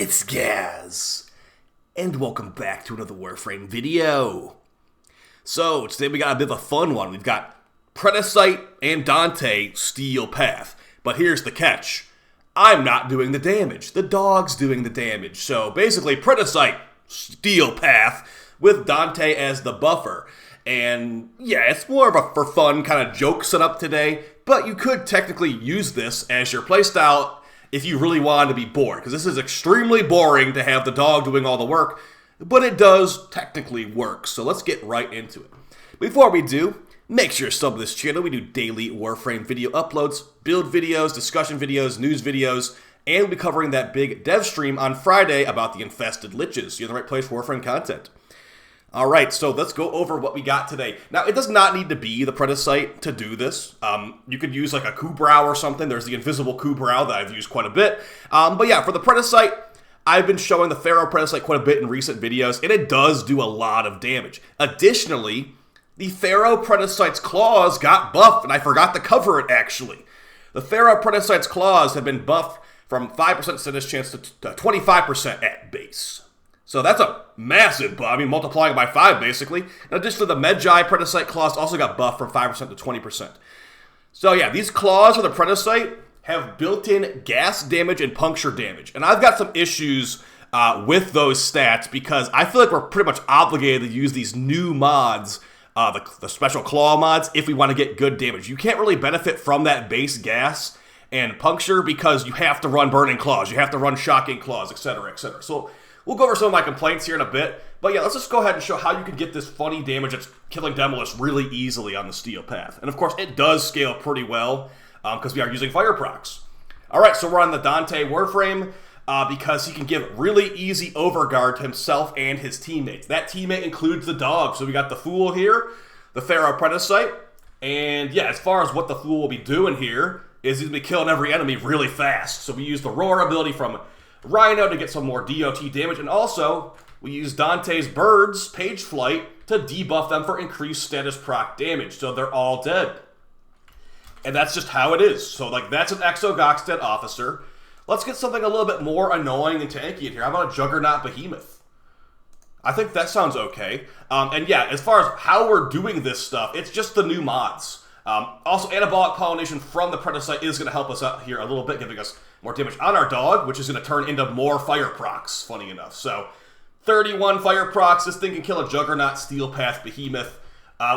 It's Gaz, and welcome back to another Warframe video. So, today we got a bit of a fun one. We've got Predasite and Dante Steel Path. But here's the catch. I'm not doing the damage. The dog's doing the damage. So, basically, Predasite Steel Path with Dante as the buffer. And, yeah, it's more of a for fun kind of joke setup today. But you could technically use this as your playstyle if you really wanted to be bored, because this is extremely boring to have the dog doing all the work, but it does technically work, so let's get right into it. Before we do, make sure to sub to this channel. We do daily Warframe video uploads, build videos, discussion videos, news videos, and we'll be covering that big dev stream on Friday about the infested liches. You're in the right place for Warframe content. Alright, so let's go over what we got today. Now, it does not need to be the Predasite to do this. You could use like a Koumei or something. There's the invisible Koumei that I've used quite a bit. But yeah, for the Predasite, I've been showing the Pharaoh Predasite quite a bit in recent videos, and it does do a lot of damage. Additionally, the Pharaoh Predasite's claws got buffed, and I forgot to cover it actually. The Pharaoh Predasite's claws have been buffed from 5% status chance to 25% at base. So that's a massive buff. I mean, multiplying by 5, basically. In addition to the Magi Predasite claws also got buffed from 5% to 20%. So yeah, these claws for the Predasite have built-in gas damage and puncture damage. And I've got some issues with those stats because I feel like we're pretty much obligated to use these new mods, the special claw mods, if we want to get good damage. You can't really benefit from that base gas and puncture because you have to run burning claws, you have to run shocking claws, etc., etc. So we'll go over some of my complaints here in a bit, but yeah, let's just go ahead and show how you can get this funny damage that's killing Demolyst really easily on the Steel Path. And of course, it does scale pretty well, because we are using fire procs. Alright, so we're on the Dante Warframe, because he can give really easy overguard to himself and his teammates. That teammate includes the dog, so we got the Fool here, the Pharaoh Predasite, and yeah, as far as what the Fool will be doing here, is he's going to be killing every enemy really fast. So we use the Roar ability from Rhino to get some more DOT damage, and also we use Dante's birds, Page Flight, to debuff them for increased status proc damage, so they're all dead. And that's just how it is. So like that's an Exo Goxdead officer. Let's get something a little bit more annoying and tanky in here. How about a Juggernaut Behemoth? I think that sounds okay. And yeah, as far as how we're doing this stuff, it's just the new mods. Also, anabolic pollination from the Predasite is going to help us out here a little bit, giving us more damage on our dog, which is going to turn into more fire procs, funny enough. So, 31 fire procs. This thing can kill a Juggernaut Steel Path Behemoth,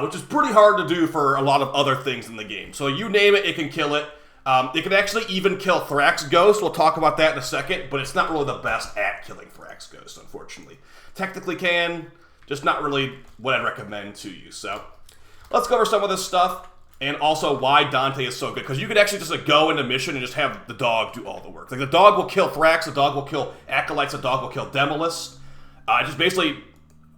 which is pretty hard to do for a lot of other things in the game. So, you name it, it can kill it. It can actually even kill Thrax Ghost. We'll talk about that in a second, but it's not really the best at killing Thrax Ghost, unfortunately. Technically can, just not really what I'd recommend to you. So, let's go over some of this stuff. And also why Dante is so good. Because you could actually just like, go into mission and just have the dog do all the work. Like the dog will kill Thrax, the dog will kill Acolytes, the dog will kill Demolyst. Just basically,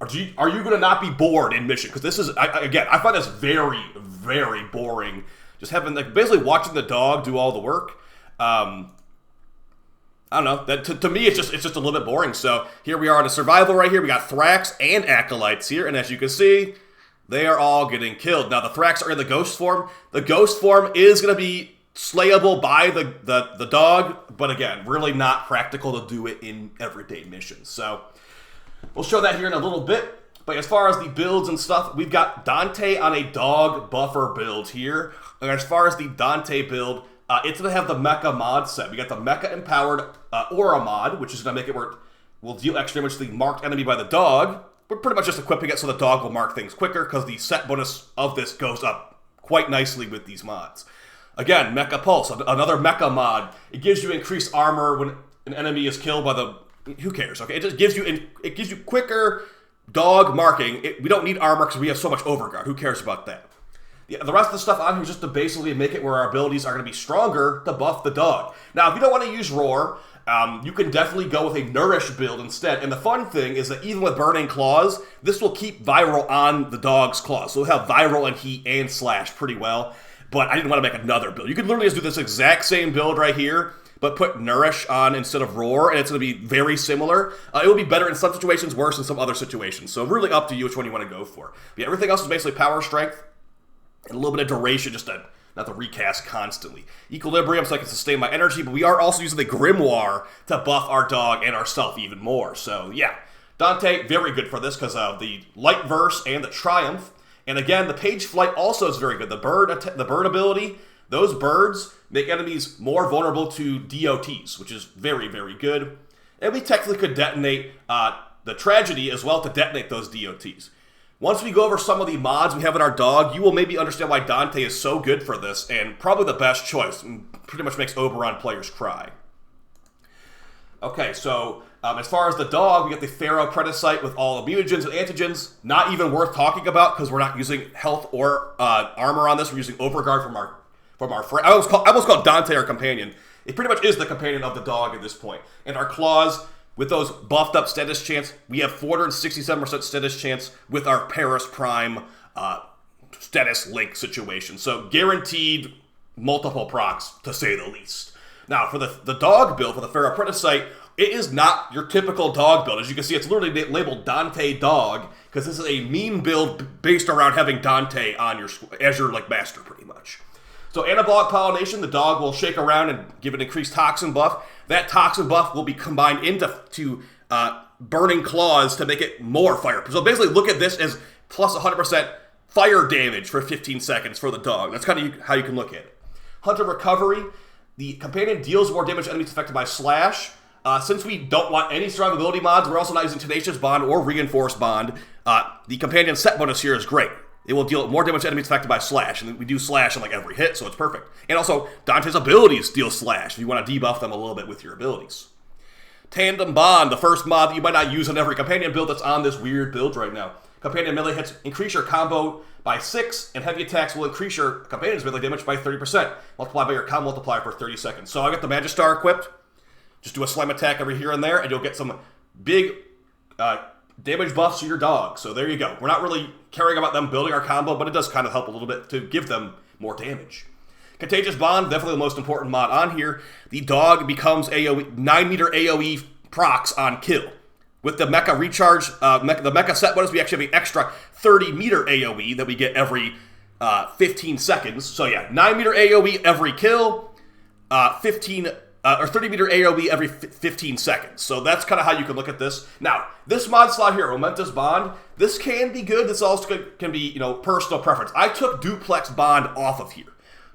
are you going to not be bored in mission? Because this is, again, I find this very, very boring. Just having, like, basically watching the dog do all the work. I don't know. That to me, it's just a little bit boring. So here we are in a survival right here. We got Thrax and Acolytes here. And as you can see, they are all getting killed. Now, the Thrax are in the ghost form. The ghost form is going to be slayable by the dog, but again, really not practical to do it in everyday missions. So, we'll show that here in a little bit. But as far as the builds and stuff, we've got Dante on a dog buffer build here. And as far as the Dante build, it's going to have the Mecha mod set. We got the Mecha Empowered Aura mod, which is going to make it where it will deal extra damage to the marked enemy by the dog. We're pretty much just equipping it so the dog will mark things quicker because the set bonus of this goes up quite nicely with these mods. Again, Mecha Pulse, another Mecha mod. It gives you increased armor when an enemy is killed by the... Who cares, okay? It just gives you quicker dog marking. We don't need armor because we have so much overguard. Who cares about that? Yeah, the rest of the stuff on here is just to basically make it where our abilities are going to be stronger to buff the dog. Now, if you don't want to use Roar, you can definitely go with a Nourish build instead. And the fun thing is that even with Burning Claws, this will keep Viral on the dog's claws. So we'll have Viral and Heat and Slash pretty well. But I didn't want to make another build. You could literally just do this exact same build right here, but put Nourish on instead of Roar, and it's going to be very similar. It will be better in some situations, worse in some other situations. So really up to you which one you want to go for. But yeah, everything else is basically power, strength, and a little bit of duration just to not to recast constantly. Equilibrium, so I can sustain my energy, but we are also using the Grimoire to buff our dog and ourself even more. So yeah, Dante, very good for this because of the Light Verse and the Triumph. And again, the Page Flight also is very good. The bird ability, those birds make enemies more vulnerable to DOTs, which is very, very good. And we technically could detonate the Tragedy as well to detonate those DOTs. Once we go over some of the mods we have in our dog, you will maybe understand why Dante is so good for this, and probably the best choice, and pretty much makes Oberon players cry. Okay, so as far as the dog, we get the Pharaoh Predasite with all the mutagens and antigens. Not even worth talking about because we're not using health or armor on this. We're using Overguard from our friend. I almost called Dante our companion. It pretty much is the companion of the dog at this point. And our claws, with those buffed up status chance, we have 467% status chance with our Paris Prime status link situation. So guaranteed multiple procs, to say the least. Now, for the dog build, for the Pharaoh Predasite, it is not your typical dog build. As you can see, it's literally labeled Dante Dog, because this is a meme build based around having Dante on your as your master, pretty much. So anabolic pollination, the dog will shake around and give an increased toxin buff. That toxin buff will be combined into burning claws to make it more fire. So basically, look at this as plus 100% fire damage for 15 seconds for the dog. That's kind of how you can look at it. Hunter recovery. The companion deals more damage to enemies affected by slash. Since we don't want any survivability mods, we're also not using Tenacious Bond or Reinforced Bond. The companion set bonus here is great. It will deal more damage to enemies affected by slash, and we do slash on every hit, so it's perfect. And also, Dante's abilities deal slash if you want to debuff them a little bit with your abilities. Tandem Bond, the first mod that you might not use on every companion build that's on this weird build right now. Companion melee hits increase your combo by 6, and heavy attacks will increase your companion's melee damage by 30%, multiplied by your combo multiplier for 30 seconds. So I got the Magistar equipped. Just do a slime attack every here and there, and you'll get some big damage buffs to your dog. So there you go. We're not really caring about them building our combo, but it does kind of help a little bit to give them more damage. Contagious Bond, definitely the most important mod on here. The dog becomes AoE, 9-meter AoE procs on kill. With the Mecha Recharge, the Mecha set bonus, we actually have an extra 30-meter AoE that we get every 15 seconds. So yeah, 9-meter AoE every kill, 30-meter AoE every 15 seconds. So that's kind of how you can look at this. Now, this mod slot here, Momentous Bond, this can be good. This also can be, personal preference. I took Duplex Bond off of here.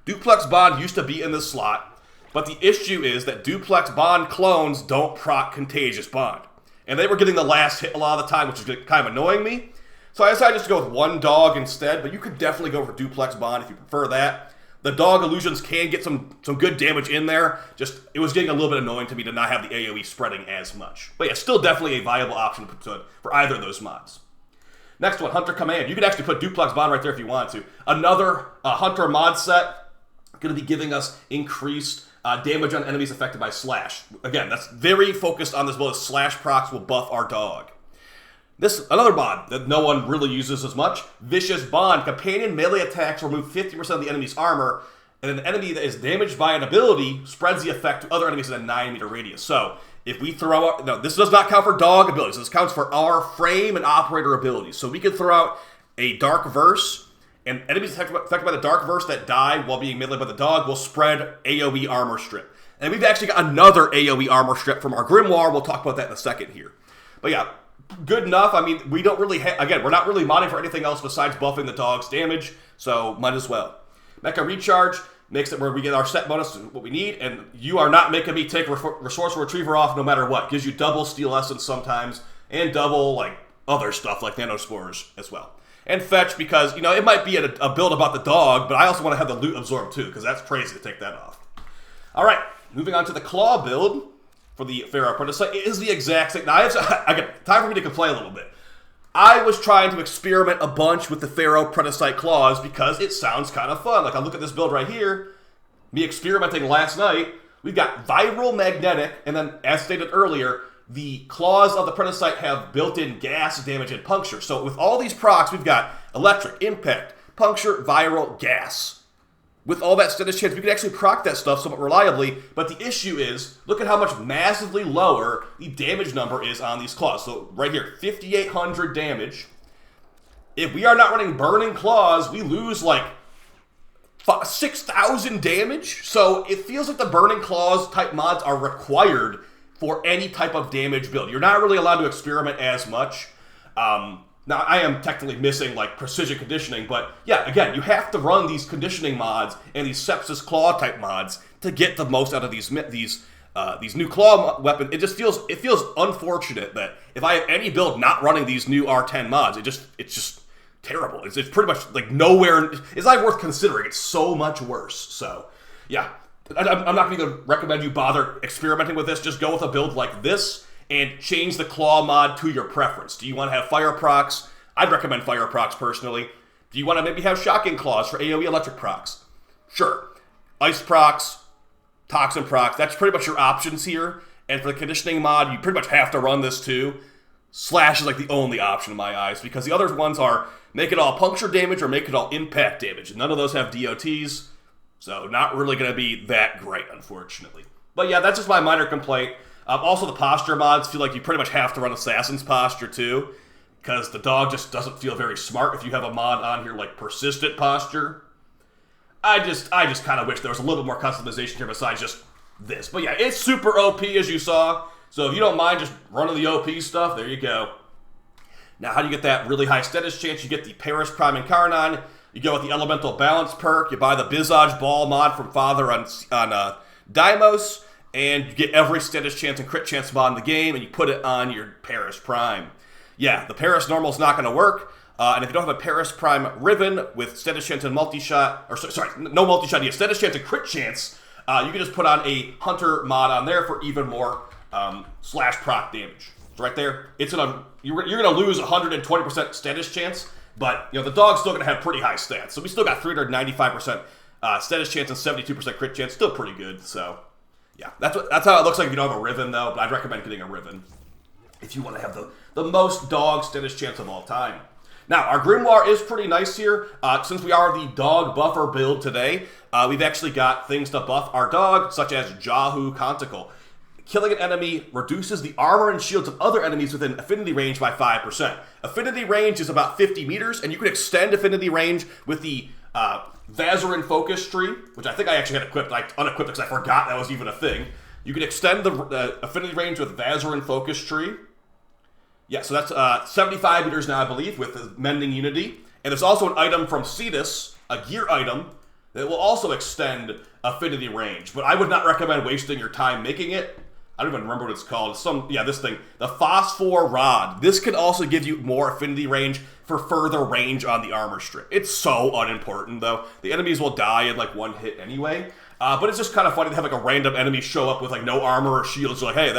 Duplex Bond used to be in this slot, but the issue is that Duplex Bond clones don't proc Contagious Bond. And they were getting the last hit a lot of the time, which is kind of annoying me. So I decided just to go with one dog instead, but you could definitely go for Duplex Bond if you prefer that. The dog illusions can get some good damage in there. Just, it was getting a little bit annoying to me to not have the AoE spreading as much. But yeah, still definitely a viable option for either of those mods. Next one, Hunter Command. You could actually put Duplex Bond right there if you wanted to. Another Hunter mod set, going to be giving us increased damage on enemies affected by slash. Again, that's very focused on this build. Slash procs will buff our dog. This, another mod that no one really uses as much. Vicious Bond. Companion melee attacks remove 50% of the enemy's armor, and an enemy that is damaged by an ability spreads the effect to other enemies in a 9-meter radius. So, if we throw out... No, this does not count for dog abilities. This counts for our frame and operator abilities. So we can throw out a Dark Verse, and enemies affected by the Dark Verse that die while being meleeed by the dog will spread AoE armor strip. And we've actually got another AoE armor strip from our Grimoire. We'll talk about that in a second here. But yeah, good enough. I mean, we don't really again, we're not really modding for anything else besides buffing the dog's damage, so might as well. Mecha Recharge makes it where we get our set bonus, what we need, and you are not making me take Resourceful Retriever off no matter what. Gives you double Steel Essence sometimes, and double, other stuff like Nanospores as well. And Fetch because, it might be a build about the dog, but I also want to have the loot absorb too, because that's crazy to take that off. Alright, moving on to the Claw build for the Pharaoh Predasite. It is the exact same. Now, I got time for me to complain a little bit. I was trying to experiment a bunch with the Pharaoh Predasite claws because it sounds kind of fun. I look at this build right here, me experimenting last night. We've got Viral Magnetic, and then, as stated earlier, the claws of the Predasite have built-in gas, damage, and puncture. So with all these procs, we've got Electric, Impact, Puncture, Viral, Gas. With all that status chance, we can actually proc that stuff somewhat reliably, but the issue is, look at how much massively lower the damage number is on these claws. So right here, 5,800 damage. If we are not running Burning Claws, we lose 6,000 damage. So it feels like the Burning Claws type mods are required for any type of damage build. You're not really allowed to experiment as much. Now, I am technically missing, like, precision conditioning, but, yeah, again, you have to run these conditioning mods and these Sepsis Claw type mods to get the most out of these new claw weapons. It feels unfortunate that if I have any build not running these new R10 mods, it's just terrible. It's pretty much, like, nowhere, it's not worth considering. It's so much worse. So, yeah, I'm not going to recommend you bother experimenting with this. Just go with a build like this and change the claw mod to your preference. Do you want to have fire procs? I'd recommend fire procs personally. Do you want to maybe have shocking claws for AoE electric procs? Sure. Ice procs, toxin procs, that's pretty much your options here. And for the conditioning mod, you pretty much have to run this too. Slash is like the only option in my eyes, because the other ones are make it all puncture damage or make it all impact damage. None of those have DOTs, so not really going to be that great, unfortunately. But yeah, that's just my minor complaint. Also, the posture mods feel like you pretty much have to run Assassin's Posture too, because the dog just doesn't feel very smart if you have a mod on here like Persistent Posture. I just kind of wish there was a little bit more customization here besides just this. But yeah, it's super OP as you saw, so if you don't mind just running the OP stuff, there you go. Now, how do you get that really high status chance? You get the Paris Prime Incarnon, you go with the Elemental Balance perk, you buy the Visage Ball mod from Father on Deimos, and you get every status chance and crit chance mod in the game, and you put it on your Paris Prime. Yeah, the Paris normal is not going to work, and if you don't have a Paris Prime Riven with status chance and multi-shot, or sorry, no multi-shot, you have status chance and crit chance, you can just put on a Hunter mod on there for even more slash proc damage. So right there, you're gonna lose 120% status chance, but you know the dog's still gonna have pretty high stats. So we still got 395% status chance and 72% crit chance, still pretty good. So yeah, that's how it looks like if you don't have a Riven though. But I'd recommend getting a Riven if you want to have the most dog status chance of all time. Now, our Grimoire is pretty nice here. Since we are the dog buffer build today, we've actually got things to buff our dog, such as Jahu Canticle. Killing an enemy reduces the armor and shields of other enemies within affinity range by 5%. Affinity range is about 50 meters, and you can extend affinity range with the Vazarin Focus Tree, which I think I actually had equipped. I unequipped because I forgot that was even a thing. You can extend the affinity range with Vazarin Focus Tree. Yeah, so that's 75 meters now, I believe, with the Mending Unity. And there's also an item from Cetus, a gear item, that will also extend affinity range. But I would not recommend wasting your time making it. I don't even remember what it's called. This thing. The Phosphor Rod. This can also give you more affinity range for further range on the armor strip. It's so unimportant, though. The enemies will die in, like, one hit anyway. But it's just kind of funny to have, like, a random enemy show up with, like, no armor or shields. You're like, hey,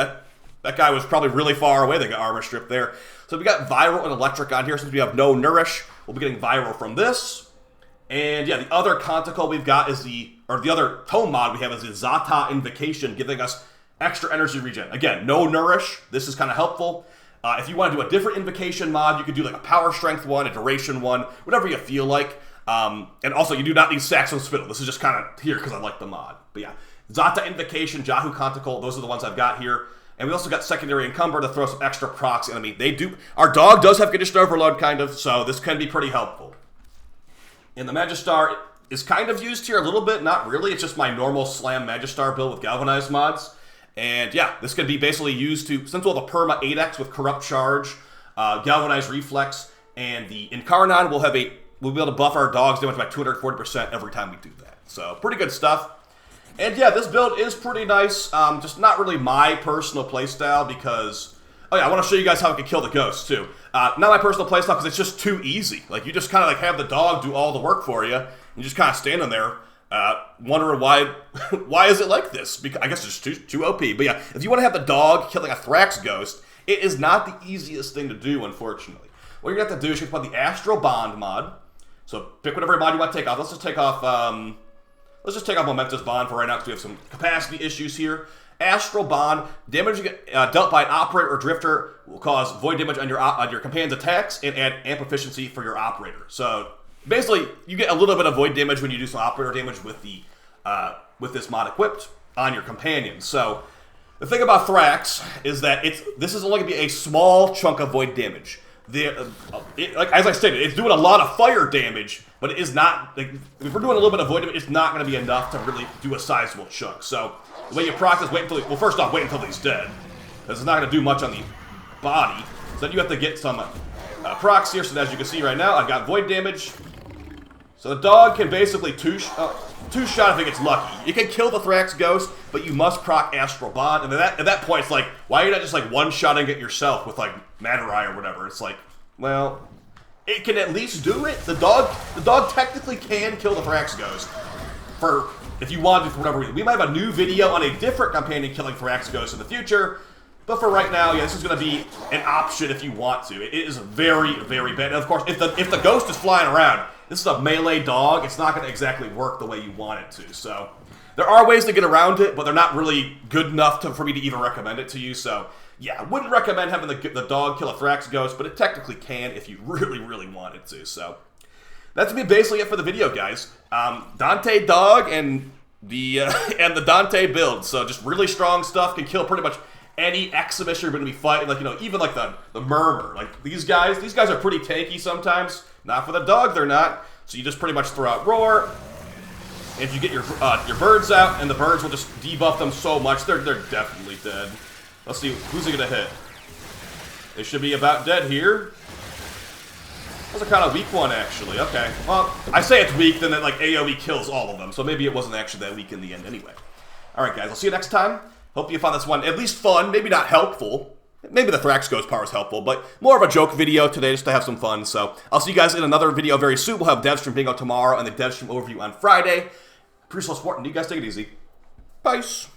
that guy was probably really far away. They got armor strip there. So we got Viral and Electric on here. Since we have no Nourish, we'll be getting Viral from this. And, yeah, the other Canticle we've got is the other tome mod we have is the Zata Invocation, giving us extra energy regen. Again, no Nourish. This is kind of helpful. If you want to do a different invocation mod, you could do like a power strength one, a duration one, whatever you feel like. And also, you do not need Saxon Spittle. This is just kind of here because I like the mod. But yeah, Zata Invocation, Jahu Canticle, those are the ones I've got here. And we also got Secondary Encumber to throw some extra procs in. I mean, our dog does have Condition Overload, kind of, so this can be pretty helpful. And the Magistar is kind of used here a little bit, not really. It's just my normal Slam Magistar build with Galvanized mods. And yeah, this can be basically used to, since we'll have a Perma 8x with Corrupt Charge, Galvanized Reflex, and the Incarnon we'll be able to buff our dog's damage by 240% every time we do that. So, pretty good stuff. And yeah, this build is pretty nice, just not really my personal playstyle because, oh yeah, I want to show you guys how I can kill the ghosts too. Not my personal playstyle because it's just too easy. Like, you just kind of like have the dog do all the work for you, and you just kind of standing there. Wondering why is it like this? Because I guess it's just too OP. But yeah, if you want to have the dog killing a Thrax ghost, it is not the easiest thing to do, unfortunately. What you're going to have to do is you put the Astral Bond mod. So pick whatever mod you want to take off. Let's just take off Momentous Bond for right now because we have some capacity issues here. Astral Bond, damage you get dealt by an operator or drifter will cause void damage on your companion's attacks and add amp efficiency for your operator. So basically, you get a little bit of void damage when you do some operator damage with with this mod equipped on your companion. So the thing about Thrax is that this is only going to be a small chunk of void damage. like as I stated, it's doing a lot of fire damage, but it is not, like, if we're doing a little bit of void damage, it's not going to be enough to really do a sizable chunk. So the way you proc is wait until, well, first off, wait until he's dead, because it's not going to do much on the body. So then you have to get some procs here. So as you can see right now, I've got void damage. So the dog can basically two-shot if it gets lucky. You can kill the Thrax Ghost, but you must proc Astral Bond. And at that point, it's like, why are you not just like one-shotting it yourself with like Madarai or whatever? It's like, well, it can at least do it. The dog technically can kill the Thrax Ghost for if you want to for whatever reason. We might have a new video on a different companion killing Thrax Ghost in the future. But for right now, yeah, this is going to be an option if you want to. It is very, very bad. And of course, if the ghost is flying around, this is a melee dog. It's not going to exactly work the way you want it to. So there are ways to get around it, but they're not really good enough for me to even recommend it to you. So yeah, I wouldn't recommend having the dog kill a Thrax Ghost, but it technically can if you really, really wanted to. So that's basically it for the video, guys. Dante dog and the Dante build. So just really strong stuff, can kill pretty much any exhibition you're going to be fighting, like, you know, even like the Murmur. Like, these guys are pretty tanky sometimes. Not for the dog, they're not. So you just pretty much throw out Roar. If you get your birds out, and the birds will just debuff them so much, they're definitely dead. Let's see, who's it going to hit? They should be about dead here. That's a kind of weak one, actually. Okay, well, I say it's weak, then that, like, AoE kills all of them. So maybe it wasn't actually that weak in the end anyway. Alright, guys, I'll see you next time. Hope you found this one at least fun, maybe not helpful. Maybe the Thrax Ghost power is helpful, but more of a joke video today just to have some fun. So I'll see you guys in another video very soon. We'll have DevStream Bingo tomorrow and the DevStream overview on Friday. Appreciate the support, and you guys take it easy. Peace.